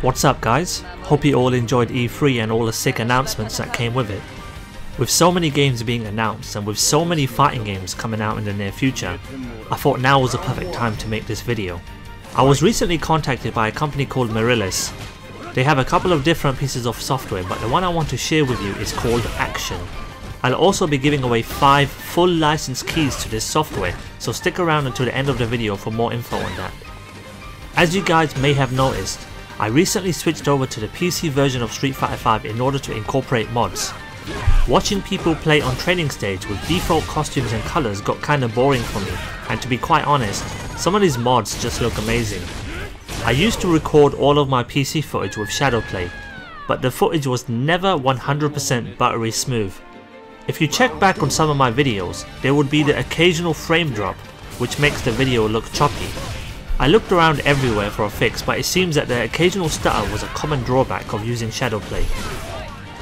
What's up guys? Hope you all enjoyed E3 and all the sick announcements that came with it. With so many games being announced and with so many fighting games coming out in the near future, I thought now was the perfect time to make this video. I was recently contacted by a company called Xuses. They have a couple of different pieces of software, but the one I want to share with you is called Action. I'll also be giving away 5 full license keys to this software, so stick around until the end of the video for more info on that. As you guys may have noticed, I recently switched over to the PC version of Street Fighter 5 in order to incorporate mods. Watching people play on training stage with default costumes and colours got kinda boring for me, and to be quite honest, some of these mods just look amazing. I used to record all of my PC footage with Shadowplay, but the footage was never 100% buttery smooth. If you check back on some of my videos, there would be the occasional frame drop, which makes the video look choppy. I looked around everywhere for a fix, but it seems that the occasional stutter was a common drawback of using Shadowplay.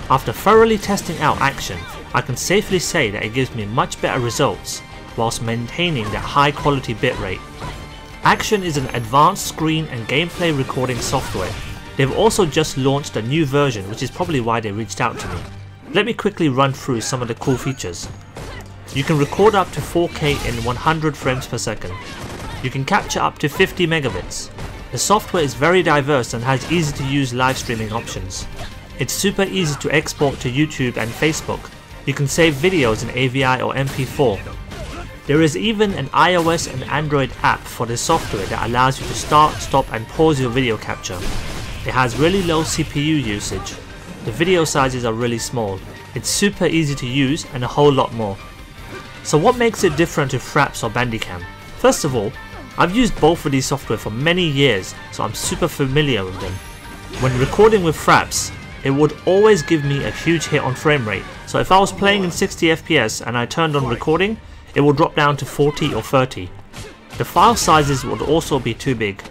After thoroughly testing out Action, I can safely say that it gives me much better results whilst maintaining that high quality bitrate. Action is an advanced screen and gameplay recording software. They've also just launched a new version, which is probably why they reached out to me. Let me quickly run through some of the cool features. You can record up to 4K in 100 frames per second. You can capture up to 50 megabits. The software is very diverse and has easy to use live streaming options. It's super easy to export to YouTube and Facebook. You can save videos in AVI or MP4. There is even an iOS and Android app for this software that allows you to start, stop and pause your video capture. It has really low CPU usage. The video sizes are really small. It's super easy to use and a whole lot more. So what makes it different to Fraps or Bandicam? First of all, I've used both of these software for many years, so I'm super familiar with them. When recording with Fraps, it would always give me a huge hit on frame rate, so if I was playing in 60 FPS and I turned on recording, it would drop down to 40 or 30. The file sizes would also be too big.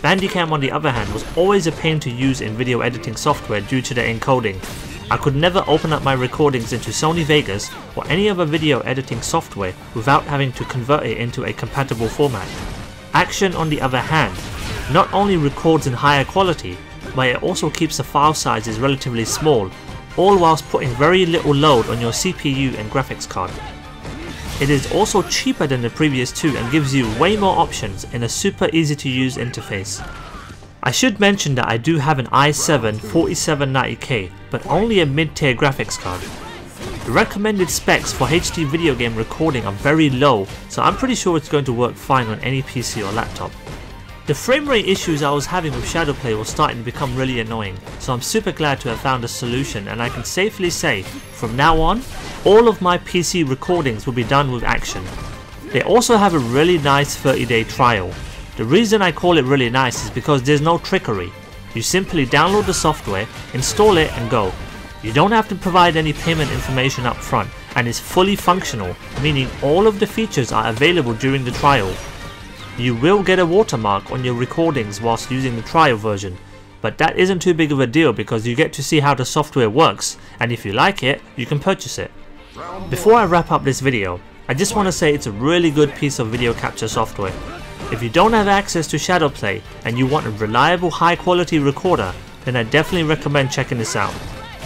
Bandicam on the other hand was always a pain to use in video editing software due to the encoding. I could never open up my recordings into Sony Vegas or any other video editing software without having to convert it into a compatible format. Action on the other hand, not only records in higher quality, but it also keeps the file sizes relatively small, all whilst putting very little load on your CPU and graphics card. It is also cheaper than the previous two and gives you way more options in a super easy to use interface. I should mention that I do have an i7 4790K, but only a mid-tier graphics card. The recommended specs for HD video game recording are very low, so I'm pretty sure it's going to work fine on any PC or laptop. The frame rate issues I was having with Shadowplay were starting to become really annoying, so I'm super glad to have found a solution, and I can safely say, from now on, all of my PC recordings will be done with Action. They also have a really nice 30-day trial. The reason I call it really nice is because there's no trickery. You simply download the software, install it and go. You don't have to provide any payment information up front, and it's fully functional, meaning all of the features are available during the trial. You will get a watermark on your recordings whilst using the trial version, but that isn't too big of a deal because you get to see how the software works, and if you like it, you can purchase it. Before I wrap up this video, I just want to say it's a really good piece of video capture software. If you don't have access to Shadowplay and you want a reliable high quality recorder, then I definitely recommend checking this out.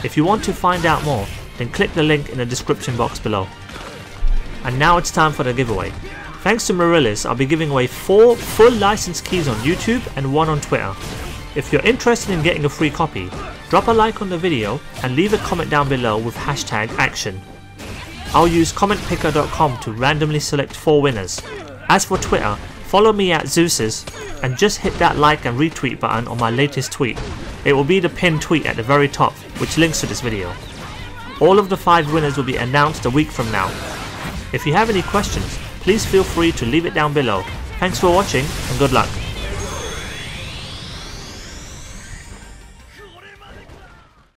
If you want to find out more, then click the link in the description box below. And now it's time for the giveaway. Thanks to Xuses, I'll be giving away 4 full license keys on YouTube and 1 on Twitter. If you're interested in getting a free copy, drop a like on the video and leave a comment down below with hashtag Action. I'll use commentpicker.com to randomly select 4 winners. As for Twitter, follow me at Xuses and just hit that like and retweet button on my latest tweet. It will be the pinned tweet at the very top, which links to this video. All of the 5 winners will be announced a week from now. If you have any questions, please feel free to leave it down below. Thanks for watching and good luck.